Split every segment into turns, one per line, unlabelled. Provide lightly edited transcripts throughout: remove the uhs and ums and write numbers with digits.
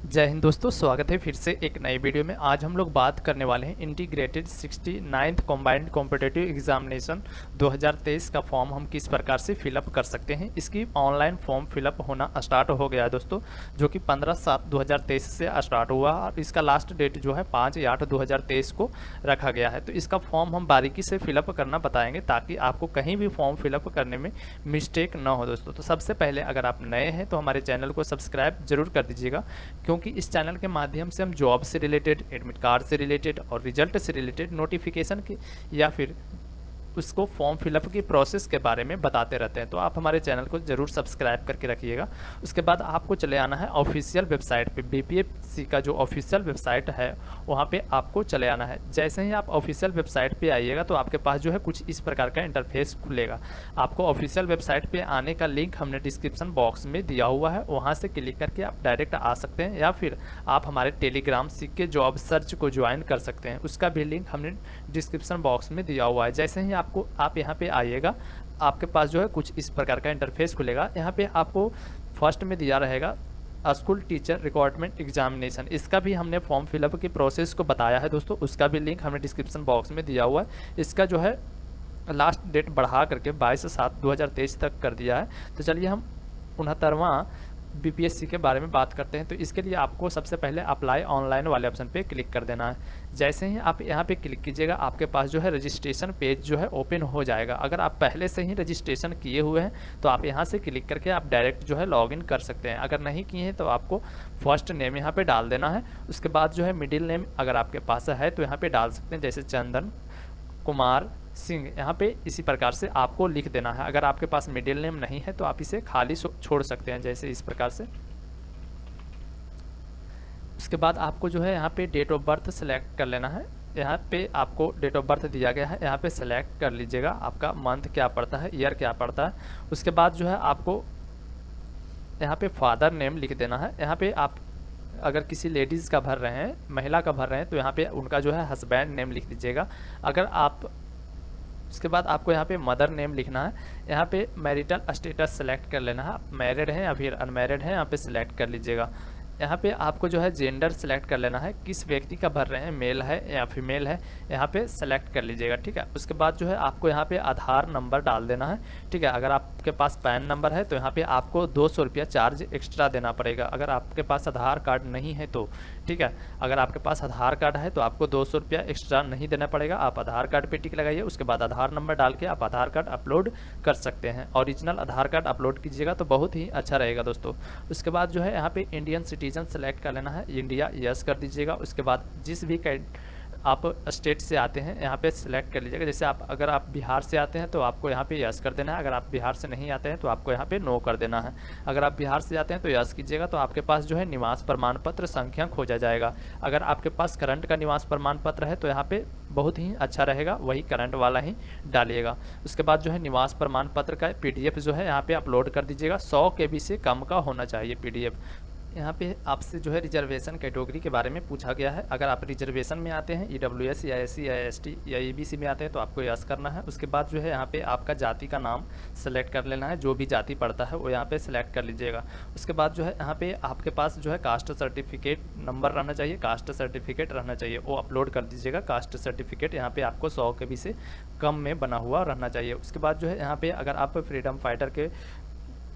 जय हिंद दोस्तों, स्वागत है फिर से एक नई वीडियो में। आज हम लोग बात करने वाले हैं integrated 69th combined competitive examination 2023 का फॉर्म हम किस प्रकार से फिलअप कर सकते हैं। इसकी ऑनलाइन फॉर्म फिलअप होना स्टार्ट हो गया है दोस्तों, जो कि 15/7/2023 से स्टार्ट हुआ और इसका लास्ट डेट जो है 5/8/2023 को रखा गया है। तो इसका फॉर्म हम बारीकी से फिलअप करना बताएंगे ताकि आपको कहीं भी फॉर्म फिलअप करने में मिस्टेक ना हो दोस्तों। तो सबसे पहले अगर आप नए हैं तो हमारे चैनल को सब्सक्राइब जरूर कर दीजिएगा, क्योंकि इस चैनल के माध्यम से हम जॉब से रिलेटेड, एडमिट कार्ड से रिलेटेड और रिजल्ट से रिलेटेड नोटिफिकेशन की या फिर उसको फॉर्म फिलअप की प्रोसेस के बारे में बताते रहते हैं। तो आप हमारे चैनल को जरूर सब्सक्राइब करके रखिएगा। उसके बाद आपको चले आना है ऑफिशियल वेबसाइट पे। बीपीएससी का जो ऑफिशियल वेबसाइट है वहाँ पे आपको चले आना है। जैसे ही आप ऑफिशियल वेबसाइट पे आइएगा तो आपके पास जो है कुछ इस प्रकार का इंटरफेस खुलेगा। आपको ऑफिशियल वेबसाइट पे आने का लिंक हमने डिस्क्रिप्शन बॉक्स में दिया हुआ है, वहाँ से क्लिक करके आप डायरेक्ट आ सकते हैं या फिर आप हमारे टेलीग्राम सीके जॉब सर्च को ज्वाइन कर सकते हैं। उसका भी लिंक हमने डिस्क्रिप्शन बॉक्स में दिया हुआ है। जैसे ही आप यहाँ पे आइएगा, आपके पास जो है कुछ इस प्रकार का इंटरफेस खुलेगा। यहाँ पे आपको फर्स्ट में दिया रहेगा स्कूल टीचर रिक्वायरमेंट एग्जामिनेशन। इसका भी हमने फॉर्म फिलअप की प्रोसेस को बताया है दोस्तों, उसका भी लिंक हमने डिस्क्रिप्शन बॉक्स में दिया हुआ है। इसका जो है लास्ट डेट बढ़ा करके 22/7/2023 तक कर दिया है। तो चलिए हम 69वां बीपीएससी के बारे में बात करते हैं। तो इसके लिए आपको सबसे पहले अप्लाई ऑनलाइन वाले ऑप्शन पे क्लिक कर देना है। जैसे ही आप यहाँ पे क्लिक कीजिएगा, आपके पास जो है रजिस्ट्रेशन पेज जो है ओपन हो जाएगा। अगर आप पहले से ही रजिस्ट्रेशन किए हुए हैं तो आप यहाँ से क्लिक करके आप डायरेक्ट जो है लॉगिन कर सकते हैं। अगर नहीं किए हैं तो आपको फर्स्ट नेम यहाँ पे डाल देना है। उसके बाद जो है मिडिल नेम अगर आपके पास है तो यहाँ पे डाल सकते हैं, जैसे चंदन कुमार सिंह। यहाँ पे इसी प्रकार से आपको लिख देना है। अगर आपके पास मिडिल नेम नहीं है तो आप इसे खाली छोड़ सकते हैं, जैसे इस प्रकार से। उसके बाद आपको जो है यहाँ पे डेट ऑफ बर्थ सेलेक्ट कर लेना है। यहाँ पे आपको डेट ऑफ बर्थ दिया गया है, यहाँ पे सेलेक्ट कर लीजिएगा आपका मंथ क्या पड़ता है, ईयर क्या पड़ता है। उसके बाद जो है आपको यहाँ पे फादर नेम लिख देना है। यहाँ पे आप अगर किसी लेडीज़ का भर रहे हैं, महिला का भर रहे हैं, तो यहाँ पे उनका जो है हस्बैंड नेम लिख दीजिएगा। अगर आप उसके बाद आपको यहाँ पे मदर नेम लिखना है। यहाँ पे मैरिटल स्टेटस सेलेक्ट कर लेना है, आप मैरिड हैं या फिर अनमैरिड हैं, यहाँ पे सिलेक्ट कर लीजिएगा। यहाँ पे आपको जो है जेंडर सेलेक्ट कर लेना है, किस व्यक्ति का भर रहे हैं, मेल है या फीमेल है, यहाँ पे सेलेक्ट कर लीजिएगा। ठीक है, उसके बाद जो है आपको यहाँ पे आधार नंबर डाल देना है। ठीक है, अगर आपके पास पैन नंबर है तो यहाँ पे आपको 200 रुपया चार्ज एक्स्ट्रा देना पड़ेगा। अगर आपके पास आधार कार्ड नहीं है तो ठीक है, अगर आपके पास आधार कार्ड है तो आपको 200 रुपया एक्स्ट्रा नहीं देना पड़ेगा। आप आधार कार्ड पे टिक लगाइए, उसके बाद आधार नंबर डाल के आप आधार कार्ड अपलोड कर सकते हैं। ओरिजिनल आधार कार्ड अपलोड कीजिएगा तो बहुत ही अच्छा रहेगा दोस्तों। उसके बाद जो है यहाँ पे इंडियन सिटीजन सेलेक्ट कर लेना है, इंडिया यस कर दीजिएगा। उसके बाद जिस भी आप स्टेट से आते हैं यहाँ पे सिलेक्ट कर लीजिएगा। जैसे अगर आप बिहार से आते हैं तो आपको यहाँ पे यस कर देना है। अगर आप बिहार से नहीं आते हैं तो आपको यहाँ पे नो कर देना है। अगर आप बिहार से आते हैं तो यस कीजिएगा, तो आपके पास जो है निवास प्रमाण पत्र संख्या खोजा जाएगा। अगर आपके पास करंट का निवास प्रमाण पत्र है तो यहाँ पे बहुत ही अच्छा रहेगा, वही करंट वाला ही डालिएगा। उसके बाद जो है निवास प्रमाण पत्र का PDF जो है यहाँ पे अपलोड कर दीजिएगा। 100 KB से कम का होना चाहिए PDF। यहाँ पे आपसे जो है रिजर्वेशन कैटेगरी के बारे में पूछा गया है। अगर आप रिजर्वेशन में आते हैं, EWS या SC या ST या ABC में आते हैं तो आपको यस करना है। उसके बाद जो है यहाँ पे आपका जाति का नाम सेलेक्ट कर लेना है, जो भी जाति पड़ता है वो यहाँ पे सेलेक्ट कर लीजिएगा। उसके बाद जो है यहाँ पे आपके पास जो है कास्ट सर्टिफिकेट नंबर रहना चाहिए, कास्ट सर्टिफिकेट रहना चाहिए, वो अपलोड कर दीजिएगा। कास्ट सर्टिफिकेट यहाँ पे आपको 100 KB से कम में बना हुआ रहना चाहिए। उसके बाद जो है यहाँ पे अगर आप फ्रीडम फाइटर के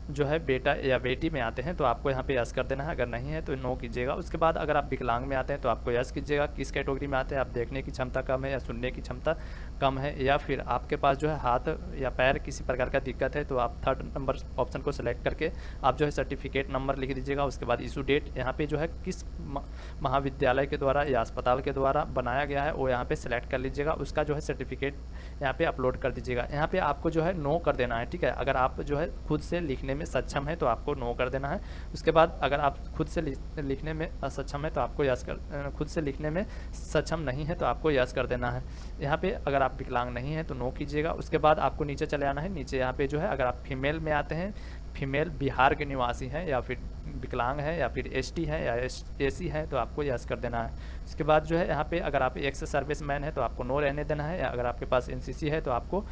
जो है बेटा या बेटी में आते हैं तो आपको यहाँ पे यस कर देना है, अगर नहीं है तो नो कीजिएगा। उसके बाद अगर आप विकलांग में आते हैं तो आपको यस कीजिएगा। किस कैटेगरी में आते हैं, आप देखने की क्षमता कम है या सुनने की क्षमता कम है, या फिर आपके पास जो है हाथ या पैर किसी प्रकार का दिक्कत है, तो आप 3rd नंबर ऑप्शन को सेलेक्ट करके आप जो है सर्टिफिकेट नंबर लिख दीजिएगा। उसके बाद इशू डेट यहाँ पे जो है किस महाविद्यालय के द्वारा या अस्पताल के द्वारा बनाया गया है वो यहाँ पे सेलेक्ट कर लीजिएगा। उसका जो है सर्टिफिकेट यहाँ पे अपलोड कर दीजिएगा। यहाँ पे आपको जो है नो कर देना है। ठीक है, अगर आप जो है खुद से लिखने में सक्षम है तो आपको नो कर देना है। उसके बाद अगर आप खुद से लिखने में असक्षम है तो आपको यस कर, खुद से लिखने में सक्षम नहीं है तो आपको यस कर देना है। यहाँ पे अगर आप विकलांग नहीं है तो नो कीजिएगा। उसके बाद आपको नीचे चले आना है। नीचे यहाँ पे जो है अगर आप फीमेल में आते हैं, फीमेल बिहार के निवासी हैं या फिर विकलांग है या फिर ST है या SC है तो आपको यस कर देना है। उसके बाद जो है यहाँ पे अगर आप एक्स सर्विस मैन है तो आपको नो रहने देना है, या अगर आपके पास NCC है तो आपको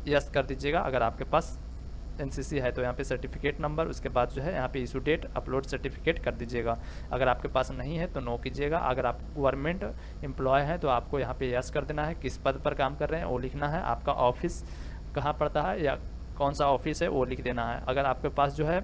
यस कर दीजिएगा। अगर आपके पास एनसीसी है तो यहाँ पे सर्टिफिकेट नंबर, उसके बाद जो है यहाँ पे इशू डेट, अपलोड सर्टिफिकेट कर दीजिएगा। अगर आपके पास नहीं है तो नो कीजिएगा। अगर आप गवर्नमेंट एम्प्लॉय हैं तो आपको यहाँ पे यस कर देना है। किस पद पर काम कर रहे हैं वो लिखना है, आपका ऑफिस कहाँ पड़ता है या कौन सा ऑफिस है वो लिख देना है। अगर आपके पास जो है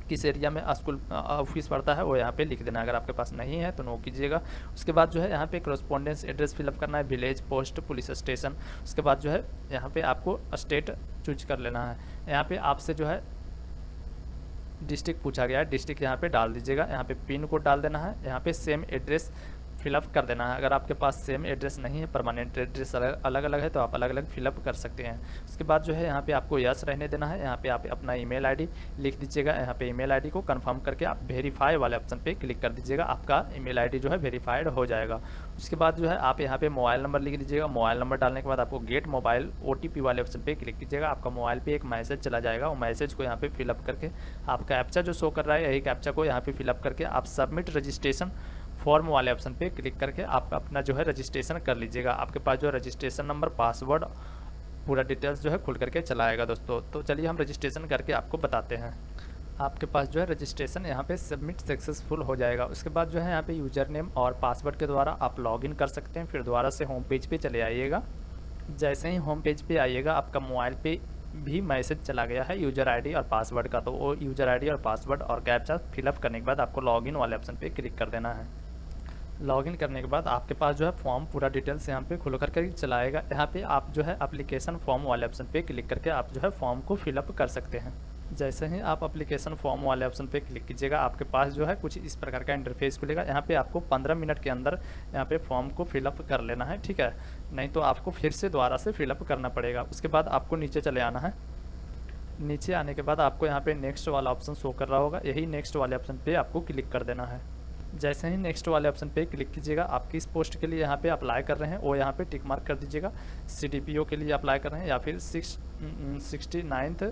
किस एरिया में स्कूल ऑफिस पड़ता है वो यहाँ पे लिख देना है। अगर आपके पास नहीं है तो नो कीजिएगा। उसके बाद जो है यहाँ पे कॉरेस्पॉन्डेंस एड्रेस फिलअप करना है, विलेज, पोस्ट, पुलिस स्टेशन। उसके बाद जो है यहाँ पे आपको स्टेट चूज कर लेना है। यहाँ पे आपसे जो है डिस्ट्रिक्ट पूछा गया है, डिस्ट्रिक्ट यहाँ पे डाल दीजिएगा। यहाँ पे पिन कोड डाल देना है। यहाँ पे सेम एड्रेस फिलअप कर देना है। अगर आपके पास सेम एड्रेस नहीं है, परमानेंट एड्रेस अलग अलग है तो आप अलग अलग फिलअप कर सकते हैं। उसके बाद जो है यहाँ पे आपको यस रहने देना है। यहाँ पे आप अपना ईमेल आईडी लिख दीजिएगा। यहाँ पे ईमेल आईडी को कंफर्म करके आप वेरीफाई वाले ऑप्शन पे क्लिक कर दीजिएगा, आपका ईमेल आईडी जो है वेरीफाइड हो जाएगा। उसके बाद जो है आप यहाँ पे मोबाइल नंबर लिख दीजिएगा। मोबाइल नंबर डालने के बाद आपको गेट मोबाइल OTP वाले ऑप्शन पे क्लिक कीजिएगा। आपका मोबाइल पे एक मैसेज चला जाएगा, वो मैसेज को यहाँ पे फिलअप करके आप कैप्चा जो शो कर रहा है यही कैप्चा को यहाँ पे फिलअप करके आप सबमिट रजिस्ट्रेशन फॉर्म वाले ऑप्शन पे क्लिक करके आप अपना जो है रजिस्ट्रेशन कर लीजिएगा। आपके पास जो रजिस्ट्रेशन नंबर, पासवर्ड, पूरा डिटेल्स जो है खुल करके चला आएगा दोस्तों। तो चलिए हम रजिस्ट्रेशन करके आपको बताते हैं। आपके पास जो है रजिस्ट्रेशन यहाँ पे सबमिट सक्सेसफुल हो जाएगा। उसके बाद जो है यहाँ पे यूज़र नेम और पासवर्ड के द्वारा आप लॉगिन कर सकते हैं। फिर दोबारा से होम पेज पे चले आइएगा। जैसे ही होम पेज पे आइएगा आपका मोबाइल पे भी मैसेज चला गया है यूज़र आईडी और पासवर्ड का, तो वो यूज़र आईडी और पासवर्ड और कैप्चा फिलअप करने के बाद आपको लॉगिन वाले ऑप्शन पे क्लिक कर देना है। लॉगिन करने के बाद आपके पास जो है फॉर्म पूरा डिटेल्स यहाँ पे खुल करके चलाएगा। यहाँ पे आप जो है एप्लीकेशन फॉर्म वाले ऑप्शन पे क्लिक करके आप जो है फॉर्म को फिलअप कर सकते हैं। जैसे ही आप एप्लीकेशन फॉर्म वाले ऑप्शन पे क्लिक कीजिएगा आपके पास जो है कुछ इस प्रकार का इंटरफेस खुलेगा। यहाँ पे आपको 15 मिनट के अंदर यहाँ पे फॉर्म को फिलअप कर लेना है, ठीक है, नहीं तो आपको फिर से दोबारा से फिलअप करना पड़ेगा। उसके बाद आपको नीचे चले आना है। नीचे आने के बाद आपको यहाँ पे नेक्स्ट वाला ऑप्शन शो कर रहा होगा, यही नेक्स्ट वाले ऑप्शन पे आपको क्लिक कर देना है। जैसे ही नेक्स्ट वाले ऑप्शन पे क्लिक कीजिएगा, आप किस पोस्ट के लिए यहाँ पे अप्लाई कर रहे हैं वो यहाँ पे टिक मार्क कर दीजिएगा। CDPO के लिए अप्लाई कर रहे हैं या फिर 69th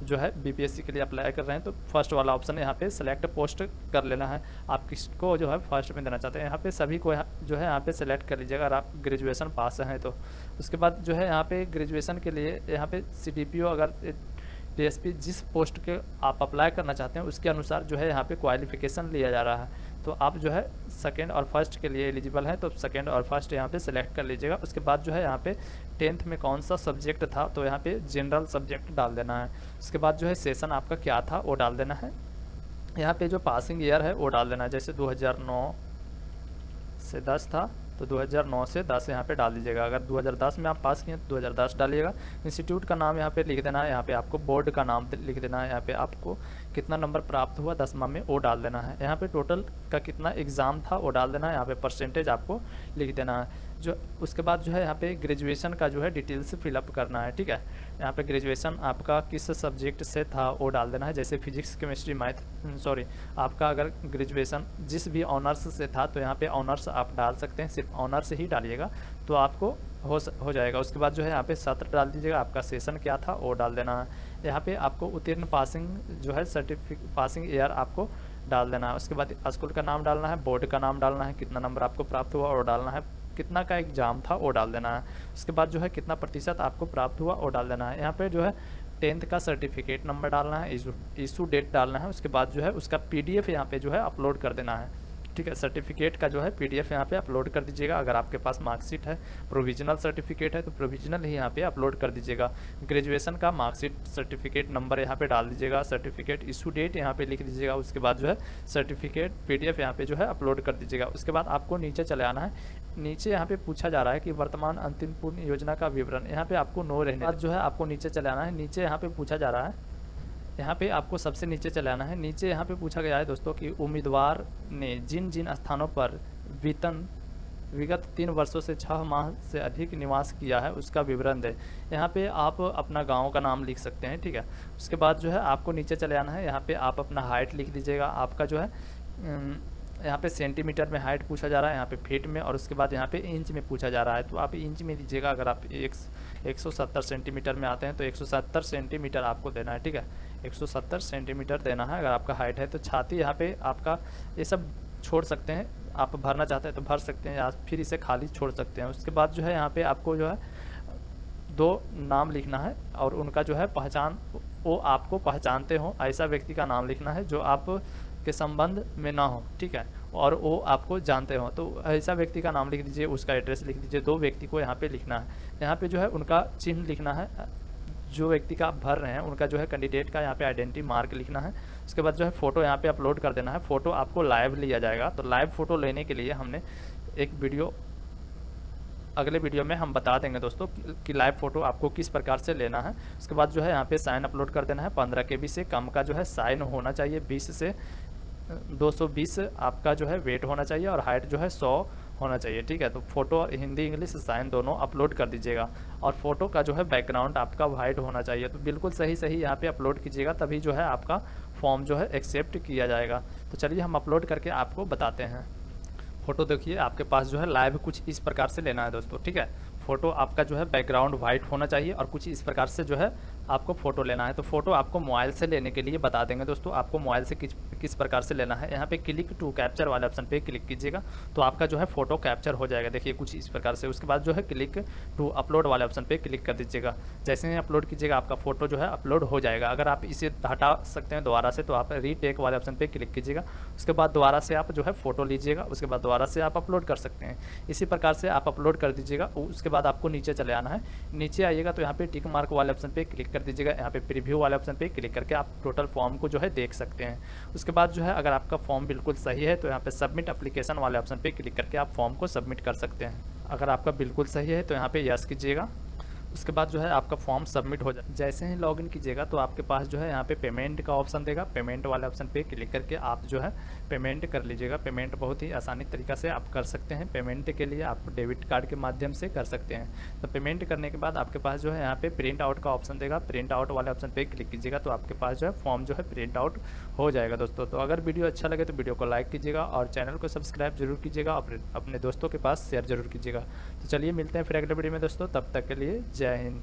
जो है BPSC के लिए अप्लाई कर रहे हैं तो फर्स्ट वाला ऑप्शन यहाँ पे सेलेक्ट पोस्ट कर लेना है। आप किसको जो है फर्स्ट में देना चाहते हैं, यहाँ पे सभी को जो है यहाँ पे सेलेक्ट कर लीजिएगा अगर आप ग्रेजुएशन पास हैं तो। उसके बाद जो है यहाँ पे ग्रेजुएशन के लिए यहाँ पे CDPO अगर DSP जिस पोस्ट के आप अप्लाई करना चाहते हैं उसके अनुसार जो है यहाँ पे क्वालिफिकेशन लिया जा रहा है। तो आप जो है सेकंड और फर्स्ट के लिए एलिजिबल हैं तो सेकंड और फर्स्ट यहाँ पे सेलेक्ट कर लीजिएगा। उसके बाद जो है यहाँ पे 10th में कौन सा सब्जेक्ट था तो यहाँ पे जनरल सब्जेक्ट डाल देना है। उसके बाद जो है सेशन आपका क्या था वो डाल देना है। यहाँ पे जो पासिंग ईयर है वो डाल देना है, जैसे 2009 से 10 था तो 2009 से 10 यहाँ पे डाल दीजिएगा। अगर 2010 में आप पास किए तो 2010 डालिएगा। इंस्टीट्यूट का नाम यहाँ पे लिख देना है। यहाँ पे आपको बोर्ड का नाम लिख देना है। यहाँ पे आपको कितना नंबर प्राप्त हुआ 10वां में वो डाल देना है। यहाँ पे टोटल का कितना एग्ज़ाम था वो डाल देना है। यहाँ पे परसेंटेज आपको लिख देना है। जो उसके बाद जो है यहाँ पे ग्रेजुएशन का जो है डिटेल्स फिलअप करना है, ठीक है। यहाँ पे ग्रेजुएशन आपका किस सब्जेक्ट से था वो डाल देना है, जैसे फिजिक्स, केमिस्ट्री, मैथ, आपका अगर ग्रेजुएशन जिस भी ऑनर्स से था तो यहाँ पे ऑनर्स आप डाल सकते हैं, सिर्फ ऑनर्स ही डालिएगा तो आपको हो जाएगा। उसके बाद जो है यहाँ पे सत्र डाल दीजिएगा, आपका सेशन क्या था वो डाल देना है। यहाँ पे आपको उत्तीर्ण पासिंग जो है पासिंग ईयर आपको डाल देना है। उसके बाद स्कूल का नाम डालना है, बोर्ड का नाम डालना है, कितना नंबर आपको प्राप्त हुआ और डालना है, कितना का एग्ज़ाम था वो डाल देना है। उसके बाद जो है कितना प्रतिशत आपको प्राप्त हुआ वो डाल देना है। यहाँ पे जो है 10th का सर्टिफिकेट नंबर डालना है, इशू डेट डालना है। उसके बाद जो है उसका PDF यहाँ पे जो है अपलोड कर देना है, ठीक है। सर्टिफिकेट का जो है PDF यहाँ पे अपलोड कर दीजिएगा। अगर आपके पास मार्कशीट है, प्रोविजनल सर्टिफिकेट है तो प्रोविजनल ही यहाँ पे अपलोड कर दीजिएगा। ग्रेजुएशन का मार्कशीट सर्टिफिकेट नंबर यहाँ पे डाल दीजिएगा, सर्टिफिकेट इशू डेट यहाँ पे लिख दीजिएगा। उसके बाद जो है सर्टिफिकेट PDF यहाँ पे जो है अपलोड कर दीजिएगा। उसके बाद आपको नीचे चले आना है। नीचे यहाँ पे पूछा जा रहा है कि वर्तमान अंतिम पूर्ण योजना का विवरण, यहाँ पे आपको नो रहने बाद जो है आपको नीचे चले आना है। नीचे यहाँ पे पूछा जा रहा है, यहाँ पे आपको सबसे नीचे चले आना है। नीचे यहाँ पे पूछा गया है दोस्तों कि उम्मीदवार ने जिन जिन स्थानों पर वेतन विगत 3 वर्षों से 6 माह से अधिक निवास किया है उसका विवरण दे। यहाँ पे आप अपना गांव का नाम लिख सकते हैं, ठीक है। उसके बाद जो है आपको नीचे चले आना है। यहाँ पे आप अपना हाइट लिख दीजिएगा। आपका जो है यहाँ पे सेंटीमीटर में हाइट पूछा जा रहा है, यहाँ पे फीट में, और उसके बाद यहाँ पे इंच में पूछा जा रहा है तो आप इंच में दीजिएगा। अगर आप 170 सेंटीमीटर में आते हैं तो 170 सेंटीमीटर आपको देना है, ठीक है। 170 सेंटीमीटर देना है। अगर आपका हाइट है तो छाती यहाँ पे आपका ये सब छोड़ सकते हैं, आप भरना चाहते हैं तो भर सकते हैं या फिर इसे खाली छोड़ सकते हैं। उसके बाद जो है यहाँ पे आपको जो है 2 नाम लिखना है और उनका जो है पहचान वो आपको पहचानते हो, ऐसा व्यक्ति का नाम लिखना है जो आप के संबंध में ना हो, ठीक है, और वो आपको जानते हो, तो ऐसा व्यक्ति का नाम लिख दीजिए, उसका एड्रेस लिख दीजिए। 2 व्यक्ति को यहाँ पे लिखना है। यहाँ पे जो है उनका चिन्ह लिखना है, जो व्यक्ति का आप भर रहे हैं उनका जो है कैंडिडेट का यहाँ पे आइडेंटिटी मार्क लिखना है। उसके बाद जो है फ़ोटो यहाँ पे अपलोड कर देना है। फ़ोटो आपको लाइव लिया जाएगा, तो लाइव फ़ोटो लेने के लिए हमने एक वीडियो, अगले वीडियो में हम बता देंगे दोस्तों कि लाइव फ़ोटो आपको किस प्रकार से लेना है। उसके बाद जो है यहाँ पे साइन अपलोड कर देना है। 15 KB से कम का जो है साइन होना चाहिए, 20 से 220 आपका जो है वेट होना चाहिए, और हाइट जो है 100 होना चाहिए, ठीक है। तो फोटो हिंदी इंग्लिश साइन दोनों अपलोड कर दीजिएगा, और फोटो का जो है बैकग्राउंड आपका वाइट होना चाहिए। तो बिल्कुल सही सही यहाँ पे अपलोड कीजिएगा, तभी जो है आपका फॉर्म जो है एक्सेप्ट किया जाएगा। तो चलिए हम अपलोड करके आपको बताते हैं। फ़ोटो देखिए आपके पास जो है लाइव कुछ इस प्रकार से लेना है दोस्तों, ठीक है। फ़ोटो आपका जो है बैकग्राउंड वाइट होना चाहिए, और कुछ इस प्रकार से जो है आपको फ़ोटो लेना है। तो फ़ोटो आपको मोबाइल से लेने के लिए बता देंगे दोस्तों, आपको मोबाइल से किस प्रकार से लेना है। यहाँ पे क्लिक टू कैप्चर वाले ऑप्शन पे क्लिक कीजिएगा, तो आपका जो है फ़ोटो कैप्चर हो जाएगा, देखिए कुछ इस प्रकार से। उसके बाद जो है क्लिक टू अपलोड वाले ऑप्शन पे क्लिक कर दीजिएगा। जैसे ही अपलोड कीजिएगा आपका फ़ोटो जो है अपलोड हो जाएगा। अगर आप इसे हटा सकते हैं दोबारा से, तो आप रीटेक वाले ऑप्शन पे क्लिक कीजिएगा। उसके बाद दोबारा से आप जो है फ़ोटो लीजिएगा, उसके बाद दोबारा से आप अपलोड कर सकते हैं। इसी प्रकार से आप अपलोड कर दीजिएगा। उसके बाद आपको नीचे चले आना है। नीचे आइएगा तो यहाँ पे टिक मार्क वाले ऑप्शन पे क्लिक कर दीजिएगा। यहाँ पे प्रीव्यू वाले ऑप्शन पे क्लिक करके आप टोटल फॉर्म को जो है देख सकते हैं। उसके बाद जो है अगर आपका फॉर्म बिल्कुल सही है तो यहाँ पे सबमिट एप्लीकेशन वाले ऑप्शन पे क्लिक करके आप फॉर्म को सबमिट कर सकते हैं। अगर आपका बिल्कुल सही है तो यहाँ पे यस कीजिएगा। उसके बाद जो है आपका फॉर्म सबमिट हो जाए। जैसे ही लॉगिन कीजिएगा तो आपके पास जो है यहाँ पे पेमेंट का ऑप्शन देगा। पेमेंट वाले ऑप्शन पे क्लिक करके आप जो है पेमेंट कर लीजिएगा। पेमेंट बहुत ही आसानी तरीक़ा से आप कर सकते हैं। पेमेंट के लिए आप डेबिट कार्ड के माध्यम से कर सकते हैं। तो पेमेंट करने के बाद आपके पास जो है यहाँ पे प्रिंट आउट का ऑप्शन देगा। प्रिंट आउट वाले ऑप्शन पे क्लिक कीजिएगा तो आपके पास जो है फॉर्म जो है प्रिंट आउट हो जाएगा दोस्तों। तो अगर वीडियो अच्छा लगे तो वीडियो को लाइक कीजिएगा और चैनल को सब्सक्राइब जरूर कीजिएगा, अपने दोस्तों के पास शेयर जरूर कीजिएगा। तो चलिए मिलते हैं फिर अगले वीडियो में दोस्तों, तब तक के लिए जय हिंद।